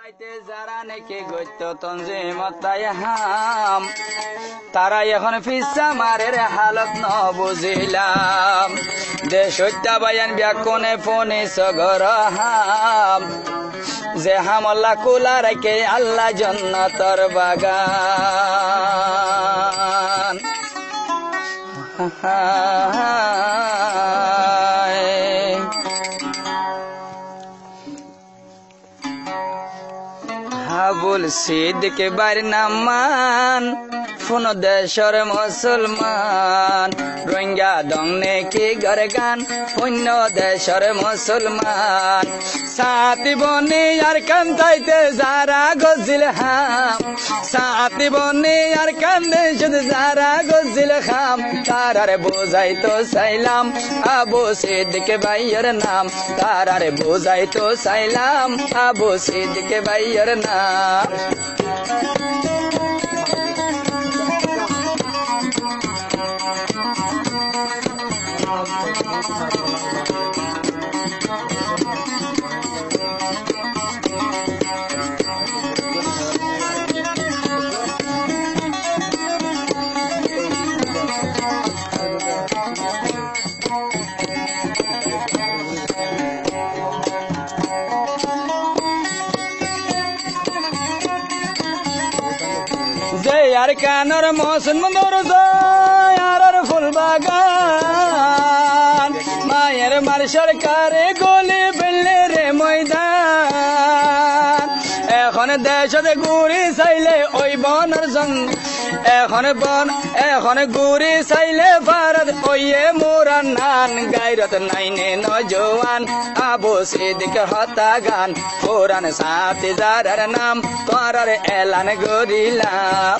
তাইতে যারা নাকি গত্য তঞ্জিমতাই হাম তারা এখন ফিসা মারের হালত ন বুঝিলাম দেশ হত্যাবায়ান ব্যাকনে ফোনে সগর হাম যে হামল্লা কুলা রেখে আল্লাহ জন্নতর বাগান হাবুল সিদ্দিক বাড়ি নামান ফোন দেশর মুসলমান রোহিঙ্গা দংনে কি গরে গান পুণ্য দেশর মুসলমান সাথী বনি আর কান্দাইতে যারা গজিল হাম সাথী বনি আর কান্দে শুধু যারা গজিল খাম তারারে বোঝাইতো চাইলাম আবু সিদ্দিক ভাইয়ের নাম তারারে বোঝাইতো চাইলাম আবু সিদ্দিক ভাইয়ের নাম আর কানর মৌসুম আর ফুল বাগান মায়ের মার সরকারে গলি ফেললে রে ময়দান এখন দেশত ঘুরি চাইলে ওই বনের জং এখন ঘুরি চাইলে ভারত ওইয়ে মোরান নান গাইরত নাইনে নজওয়ান আবু সিদ্দিক হত্যা গান কোরআন সাথী যারার নাম তোরার এলান গরিলাম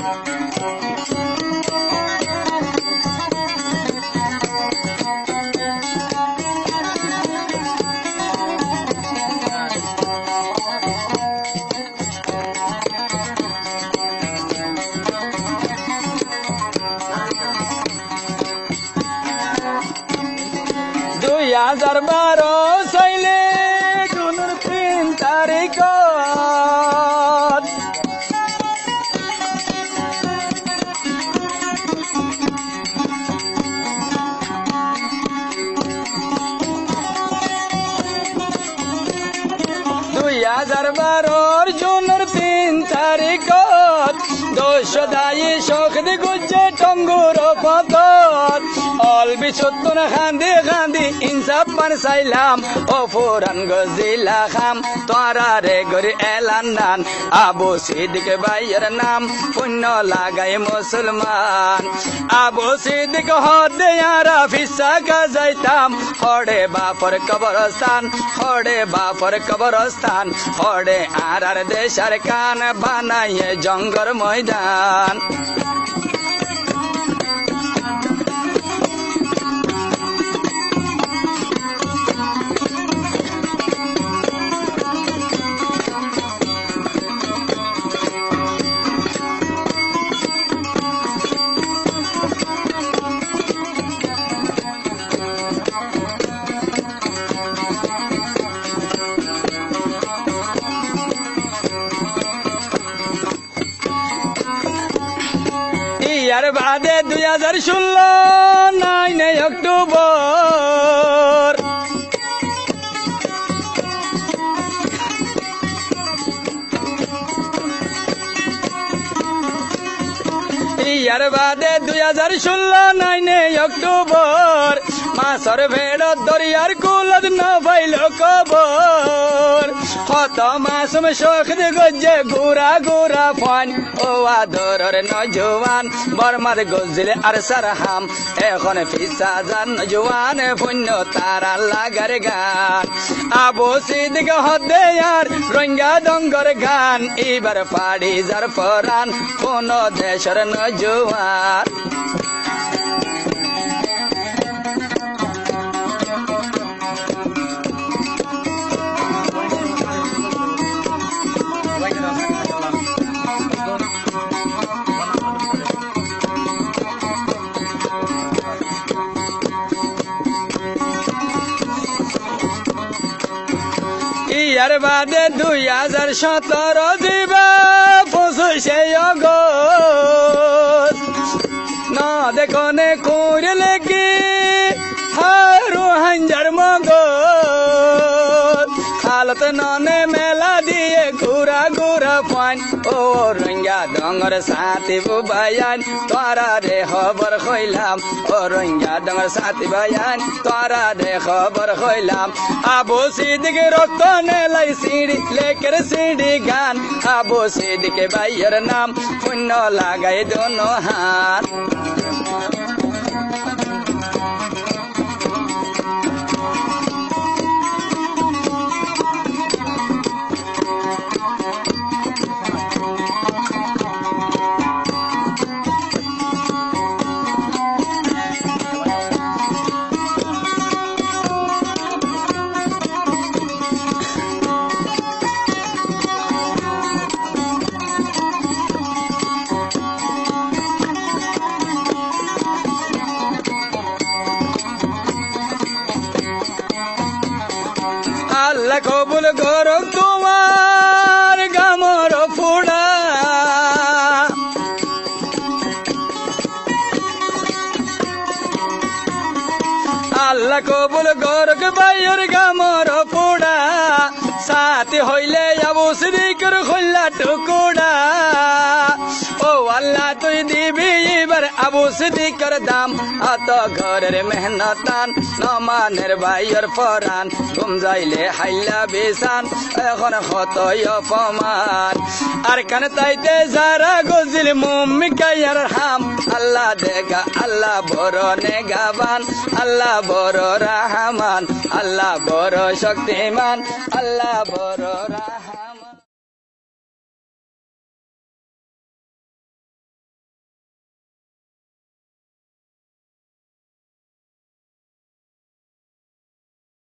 বারো চাইলে জুনের 3 তারিখ জুনের 3 তারিখ দোষ দায়ী শোকদি গুজে টঙ্গুর পথ অলবি সত্তর খান্দি খান্দি ইনসাফ পান চাইলাম ও ফুরান গজিলা খাম তোরা রে গরি এলান নান আবু সিদ্দিক ভাইয়ের নাম পুণ্য লাগাই মুসলমান আবু সিদ্দিক হদে আরা ফিসা গাজাইতাম হড়ে বাপর কবরস্থান হড়ে আর দেশার কান বানাইয়ে জঙ্গর ময়দান ইয়ার বাদে 2016 9 অক্টোবর ইয়ার বাদে 2016 9 অক্টোবর মাসর ভেড় দরিয়ার কুলত না পাইল কবর কত মাসুম শোক দে গজে ঘুরা ঘুরা ফান ও আদরের নজওয়ান বর্মার গজিলে আর সারহাম এখন ফিসা জান নজওয়ান পুণ্য তারা লাগার গান আবু সিদ্দিক হদে আর রোহিঙ্গা দঙ্গর গান এবার পাড়ি যার ফরান কোন দেশের নজওয়ান ইয়ার বাদে 2017 দিবা 25 অগস্ট না দেখনে কইলে কি হারু হাঞ্জার মগজ হালত ননে মেলা দিয়ে ঘুরা ঘুরা পান ও রঙ্গা ডঙ্গর সাথী বুবায়ান তোরা রে খবর কইলাম ও রঙ্গা ডঙ্গর সাথী বায়ান তোরা রে খবর কইলাম আবু সিদ্দিক রক্ত নেলাই সিঁড়ি লেকের সিঁড়ি গান আবু সিদ্দিক ভাইয়ের নাম পুণ্য লাগাই দোনো হাত আল্লাহ কবুল করুক তোমার গামর ফুড়া আল্লাহ কবুল করুক ভাইয়ের গামর ফুড়া সাথী হইলে আবু সিদ্দিকের খোলা টুকুড়া ও আল্লাহ তুই দিবি এবার আবু সিদ্দিকের দাম অত ঘরের মেহনতান নমানের ভাইয়ের ফরান ঘুম যাইলে হাইলা বিছান এখন কতই অপমান আর কানে তাইতে যারা গজিল মুম্মি কাইয়ার হাম আল্লাহ দেখা আল্লাহ বড় নেগাবান আল্লাহ বড় রাহমান আল্লাহ বড় শক্তিমান আল্লাহ বড়